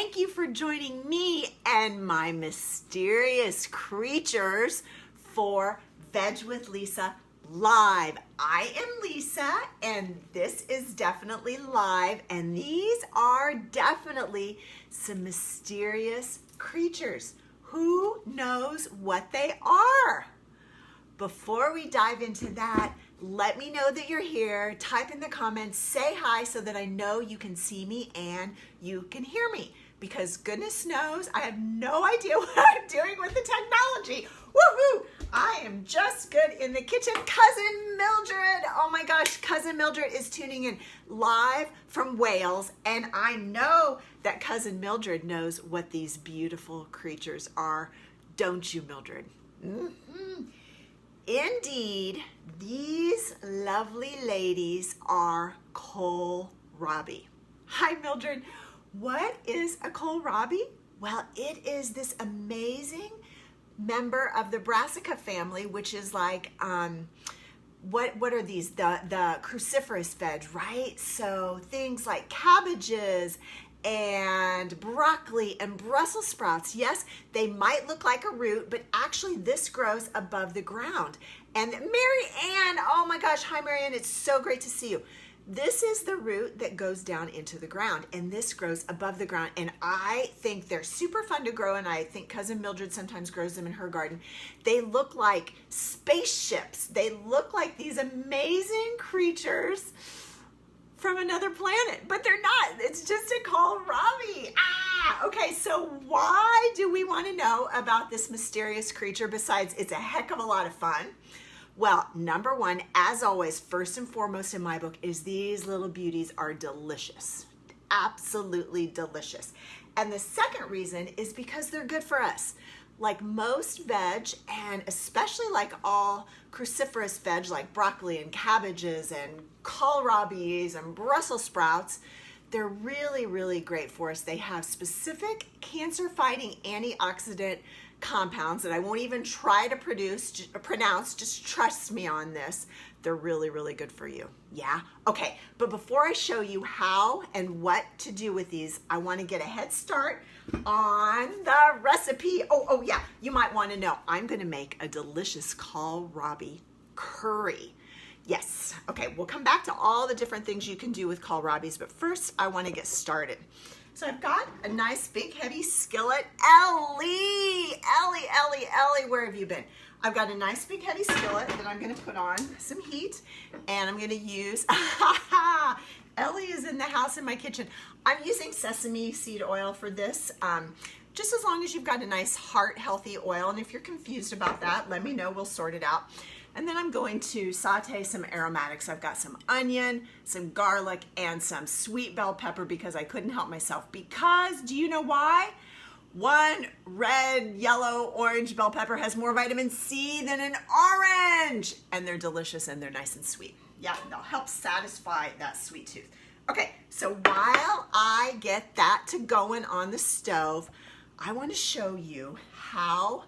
thank you for joining me and my mysterious creatures for Veg with Lisa Live. I am Lisa, and this is definitely live, and these are definitely some mysterious creatures. Who knows what they are? Before we dive into that, let me know that you're here. Type in the comments, say hi so that I know you can see me and you can hear me. Because goodness knows, I have no idea what I'm doing with the technology. Woohoo! I am just good in the kitchen. Cousin Mildred, oh my gosh, Cousin Mildred is tuning in live from Wales, and I know that Cousin Mildred knows what these beautiful creatures are. Don't you, Mildred? Mm-hmm. Indeed, these lovely ladies are Kohlrabi. Hi, Mildred. What is a Kohlrabi? Well, it is this amazing member of the Brassica family, which is like, what are these? The cruciferous veg, right? So things like cabbages and broccoli and Brussels sprouts. Yes, they might look like a root, but actually this grows above the ground. And Mary Ann, oh my gosh, hi Mary Ann, it's so great to see you. This is the root that goes down into the ground, and this grows above the ground, and I think they're super fun to grow, and I think Cousin Mildred sometimes grows them in her garden. They look like spaceships. They look like these amazing creatures from another planet, but they're not. It's just a kohlrabi. Okay, so why do we want to know about this mysterious creature besides it's a heck of a lot of fun? Well, number one, as always, first and foremost in my book, is these little beauties are delicious. Absolutely delicious. And the second reason is because they're good for us. Like most veg, and especially like all cruciferous veg like broccoli and cabbages and kohlrabis and Brussels sprouts, they're really, really great for us. They have specific cancer-fighting antioxidant compounds that I won't even try to pronounce, just trust me on this. They're really, really good for you. Yeah? Okay, but before I show you how and what to do with these, I want to get a head start on the recipe. Oh yeah, you might want to know, I'm going to make a delicious kohlrabi curry. Yes, okay, we'll come back to all the different things you can do with kohlrabis, but first I want to get started. So I've got a nice big heavy skillet. Ellie, where have you been? I've got a nice big heavy skillet that I'm going to put on some heat, and I'm going to use, Ellie is in the house in my kitchen. I'm using sesame seed oil for this, just as long as you've got a nice heart healthy oil, and if you're confused about that, let me know, we'll sort it out. And then I'm going to saute some aromatics. I've got some onion, some garlic, and some sweet bell pepper because I couldn't help myself. Because, do you know why? One red, yellow, orange bell pepper has more vitamin C than an orange. And they're delicious and they're nice and sweet. Yeah, they'll help satisfy that sweet tooth. Okay, so while I get that to going on the stove, I want to show you how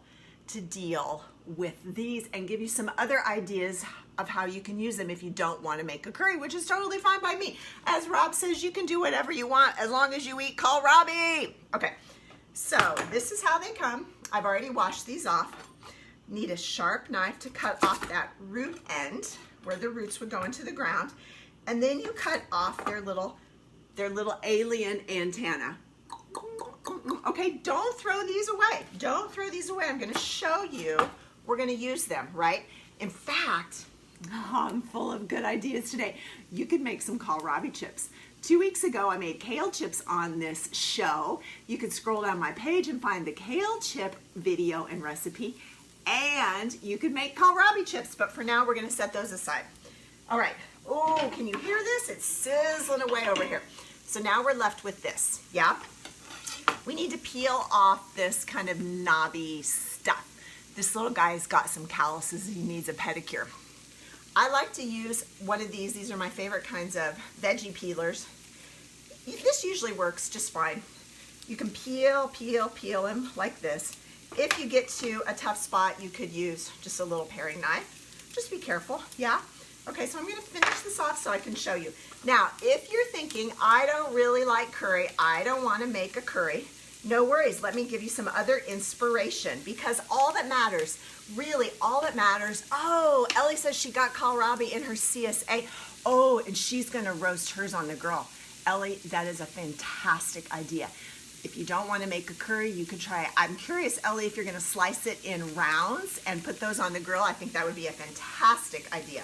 to deal with these and give you some other ideas of how you can use them if you don't want to make a curry, which is totally fine by me. As Rob says, you can do whatever you want as long as you eat kohlrabi. Okay, so this is how they come. I've already washed these off. Need a sharp knife to cut off that root end where the roots would go into the ground, and then you cut off their little alien antenna. Okay, don't throw these away. Don't throw these away. I'm going to show you. We're going to use them, right? In fact, I'm full of good ideas today. You could make some kohlrabi chips. 2 weeks ago, I made kale chips on this show. You could scroll down my page and find the kale chip video and recipe, and you could make kohlrabi chips, but for now, we're going to set those aside. All right. Oh, can you hear this? It's sizzling away over here. So now we're left with this, yeah? We need to peel off this kind of knobby stuff. This little guy's got some calluses. He needs a pedicure. I like to use one of these. These are my favorite kinds of veggie peelers. This usually works just fine. You can peel them like this. If you get to a tough spot, you could use just a little paring knife. Just be careful, yeah? Okay, so I'm gonna finish this off so I can show you. Now, if you're thinking, I don't really like curry, I don't wanna make a curry, no worries, let me give you some other inspiration, because all that matters, really all that matters, oh, Ellie says she got kohlrabi in her CSA. Oh, and she's gonna roast hers on the grill. Ellie, that is a fantastic idea. If you don't wanna make a curry, you could try it. I'm curious, Ellie, if you're gonna slice it in rounds and put those on the grill. I think that would be a fantastic idea.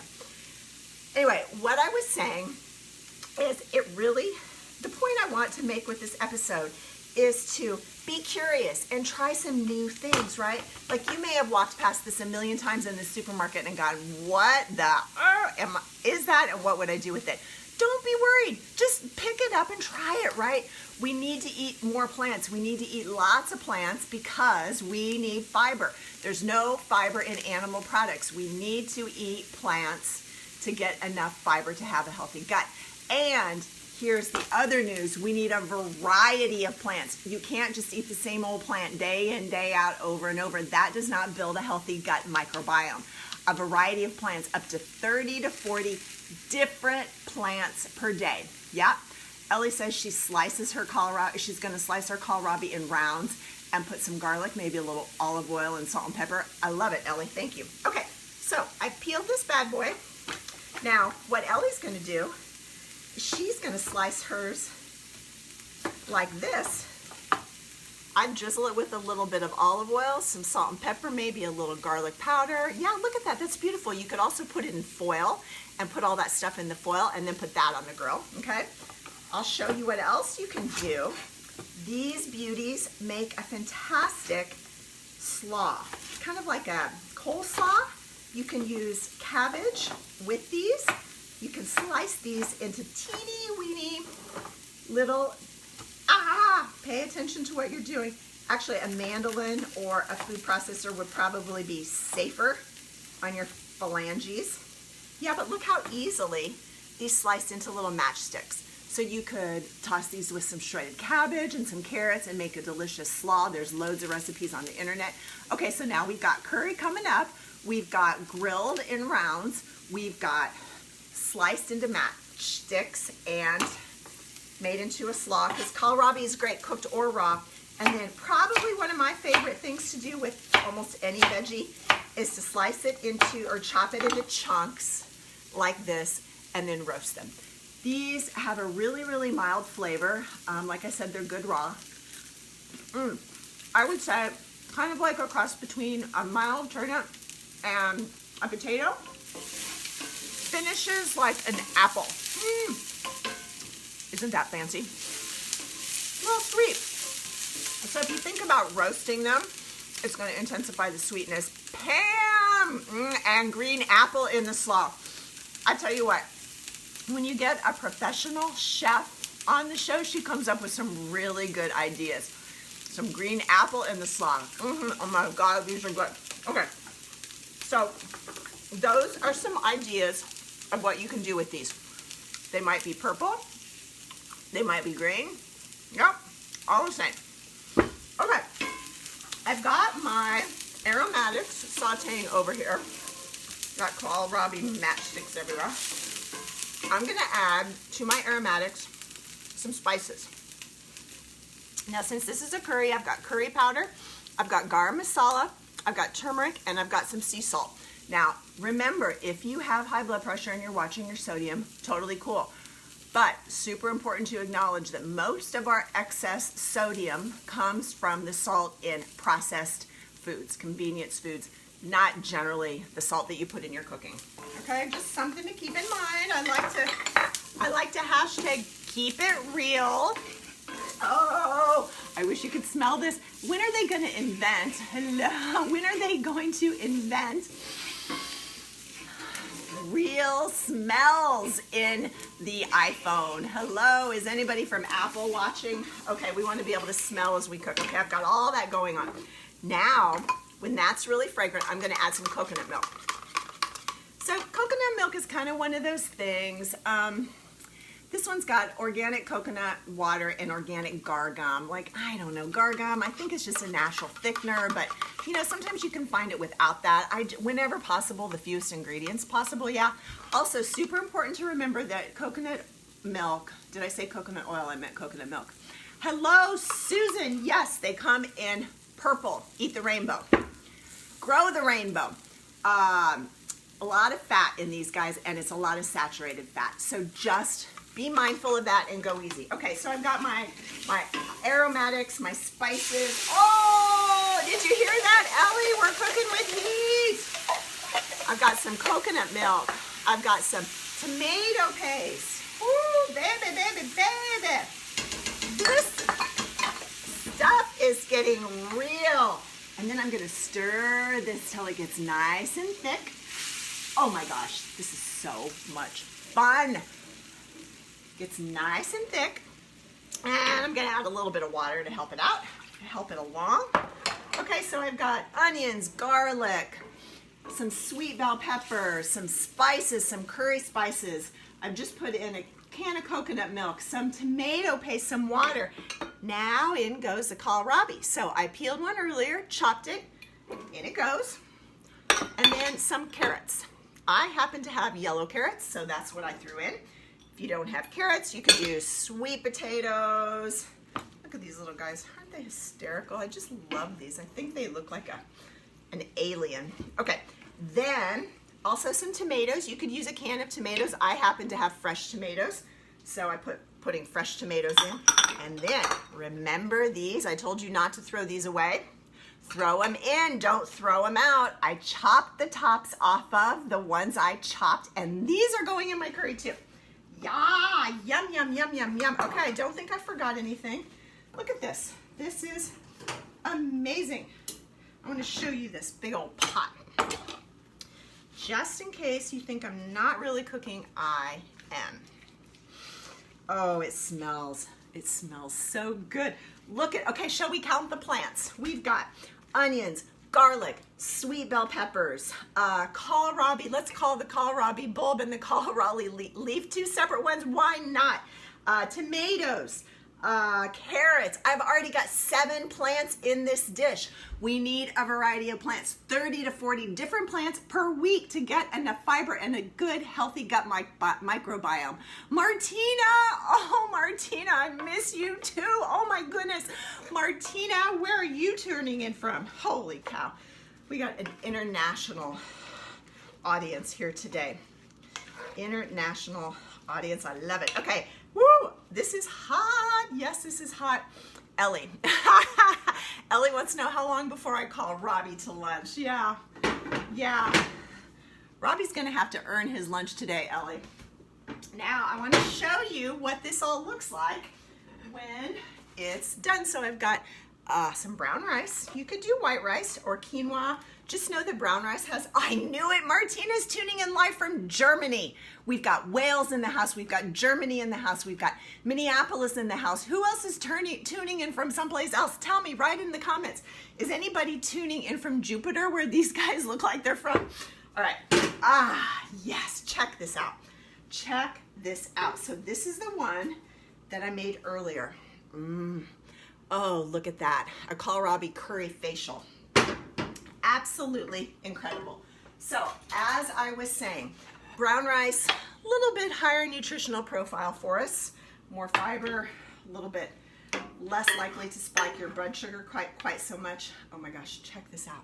Anyway, what I was saying is the point I want to make with this episode is to be curious and try some new things, right? Like you may have walked past this a million times in the supermarket and gone, what the is that, and what would I do with it? Don't be worried. Just pick it up and try it, right? We need to eat more plants. We need to eat lots of plants because we need fiber. There's no fiber in animal products. We need to eat plants to get enough fiber to have a healthy gut. And here's the other news. We need a variety of plants. You can't just eat the same old plant day in, day out, over and over. That does not build a healthy gut microbiome. A variety of plants, up to 30 to 40 different plants per day. Yeah. Ellie says she slices her kohlrabi. She's going to slice her kohlrabi in rounds and put some garlic, maybe a little olive oil and salt and pepper. I love it, Ellie. Thank you. Okay, so I peeled this bad boy. Now, what Ellie's going to do, she's going to slice hers like this. I drizzle it with a little bit of olive oil, some salt and pepper, maybe a little garlic powder. Yeah, look at that. That's beautiful. You could also put it in foil and put all that stuff in the foil and then put that on the grill, okay? I'll show you what else you can do. These beauties make a fantastic slaw, kind of like a coleslaw. You can use cabbage with these. You can slice these into teeny weeny little, pay attention to what you're doing. Actually, a mandolin or a food processor would probably be safer on your phalanges. Yeah, but look how easily these sliced into little matchsticks. So you could toss these with some shredded cabbage and some carrots and make a delicious slaw. There's loads of recipes on the internet. Okay, so now we've got curry coming up. We've got grilled in rounds. We've got sliced into matchsticks and made into a slaw, because kohlrabi is great cooked or raw. And then probably one of my favorite things to do with almost any veggie is to slice it into, or chop it into chunks like this and then roast them. These have a really, really mild flavor. Like I said, they're good raw. I would say kind of like a cross between a mild turnip and a potato. Finishes like an apple. Isn't that fancy? A little sweet. So if you think about roasting them, it's going to intensify the sweetness. Pam! And green apple in the slaw. I tell you what, when you get a professional chef on the show, she comes up with some really good ideas. Some green apple in the slaw. Oh my God, these are good. Okay, so those are some ideas of what you can do with these. They might be purple. They might be green. Yep, all the same. Okay, I've got my aromatics sauteing over here. Got kohlrabi matchsticks everywhere. I'm gonna add to my aromatics some spices. Now, since this is a curry, I've got curry powder, I've got garam masala, I've got turmeric, and I've got some sea salt. Now, remember, if you have high blood pressure and you're watching your sodium, totally cool. But super important to acknowledge that most of our excess sodium comes from the salt in processed foods, convenience foods, not generally the salt that you put in your cooking. Okay, just something to keep in mind. I like to hashtag keep it real. Oh, I wish you could smell this. When are they going to invent? Hello. When are they going to invent real smells in the iPhone? Hello, is anybody from Apple watching? Okay, we want to be able to smell as we cook. Okay, I've got all that going on. Now, when that's really fragrant, I'm going to add some coconut milk. So coconut milk is kind of one of those things. This one's got organic coconut water and organic gar gum. Like, I don't know, gar gum, I think it's just a natural thickener, but You know, sometimes you can find it without that. Whenever possible, the fewest ingredients possible, yeah. Also, super important to remember that coconut milk, did I say coconut oil? I meant coconut milk. Hello, Susan. Yes, they come in purple. Eat the rainbow. Grow the rainbow. A lot of fat in these guys, and it's a lot of saturated fat. So just be mindful of that and go easy. Okay, so I've got my aromatics, my spices. Oh, did you hear that, Ellie? We're cooking with heat. I've got some coconut milk. I've got some tomato paste. Ooh, baby, baby, baby. This stuff is getting real. And then I'm gonna stir this till it gets nice and thick. Oh my gosh, this is so much fun. Gets nice and thick. And I'm gonna add a little bit of water to help it out, to help it along. Okay, so I've got onions, garlic, some sweet bell pepper, some spices, some curry spices. I've just put in a can of coconut milk, some tomato paste, some water. Now in goes the kohlrabi. So I peeled one earlier, chopped it, in it goes. And then some carrots. I happen to have yellow carrots, so that's what I threw in. If you don't have carrots, you could use sweet potatoes. Look at these little guys. Aren't they hysterical? I just love these. I think they look like an alien. Okay, then also some tomatoes. You could use a can of tomatoes. I happen to have fresh tomatoes, so I putting fresh tomatoes in. And then remember these. I told you not to throw these away. Throw them in, don't throw them out. I chopped the tops off of the ones I chopped, and these are going in my curry too. Yeah, yum, yum, yum, yum, yum. Okay, I don't think I forgot anything. Look at this. This is amazing. I want to show you this big old pot. Just in case you think I'm not really cooking, I am. Oh, it smells so good. Look at, okay, shall we count the plants? We've got onions, garlic, sweet bell peppers, kohlrabi. Let's call the kohlrabi bulb and the kohlrabi leaf two separate ones. Why not? Tomatoes, carrots. I've already got 7 plants in this dish. We need a variety of plants, 30 to 40 different plants per week to get enough fiber and a good, healthy gut microbiome. Martina, oh, Martina, I miss you too. Oh my goodness. Martina, where are you tuning in from? Holy cow. We got an international audience here today. International audience, I love it. Okay, woo, this is hot. Yes, this is hot. Ellie. Ellie wants to know how long before I call Robbie to lunch. Yeah. Robbie's gonna have to earn his lunch today, Ellie. Now, I wanna show you what this all looks like when it's done. So I've got some brown rice. You could do white rice or quinoa. Just know that brown rice has, I knew it, Martina's tuning in live from Germany. We've got Wales in the house. We've got Germany in the house. We've got Minneapolis in the house. Who else is tuning in from someplace else? Tell me, write in the comments. Is anybody tuning in from Jupiter, where these guys look like they're from? All right, yes, check this out. Check this out. So this is the one that I made earlier. Oh, look at that, a kohlrabi curry facial. Absolutely incredible. So as I was saying, brown rice, a little bit higher nutritional profile for us, more fiber, a little bit less likely to spike your blood sugar quite so much. Oh my gosh, check this out.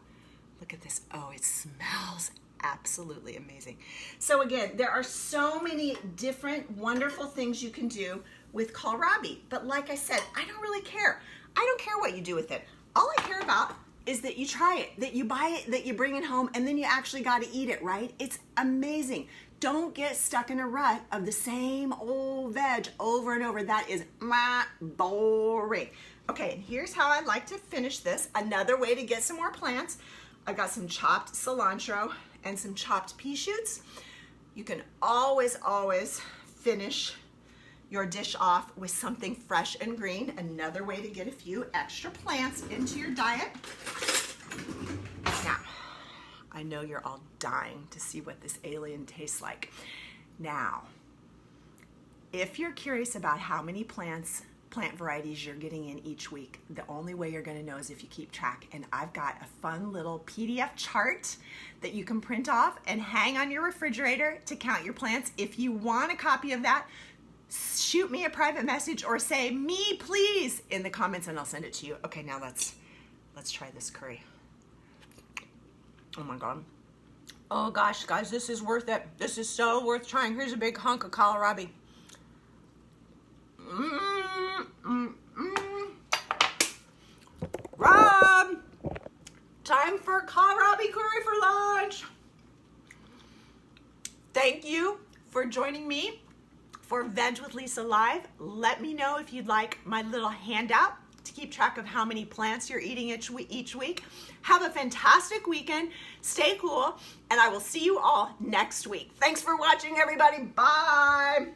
Look at this. Oh, it smells absolutely amazing. So again, there are so many different wonderful things you can do with kohlrabi, but like I said, I don't really care. I don't care what you do with it. All I care about is that you try it, that you buy it, that you bring it home, and then you actually got to eat it, right? It's amazing. Don't get stuck in a rut of the same old veg over and over. That is boring. Okay, and here's how I like to finish this. Another way to get some more plants. I got some chopped cilantro and some chopped pea shoots. You can always finish your dish off with something fresh and green. Another way to get a few extra plants into your diet. Now, I know you're all dying to see what this alien tastes like. Now, if you're curious about how many plants plant varieties you're getting in each week. The only way you're gonna know is if you keep track. And I've got a fun little PDF chart that you can print off and hang on your refrigerator to count your plants. If you want a copy of that, shoot me a private message or say, me please, in the comments and I'll send it to you. Okay, now let's try this curry. Oh my God. Oh gosh, guys, this is worth it. This is so worth trying. Here's a big hunk of kohlrabi. Rob, time for kohlrabi curry for lunch. Thank you for joining me for Veg with Lisa Live. Let me know if you'd like my little handout to keep track of how many plants you're eating each week. Have a fantastic weekend. Stay cool, and I will see you all next week. Thanks for watching, everybody. Bye.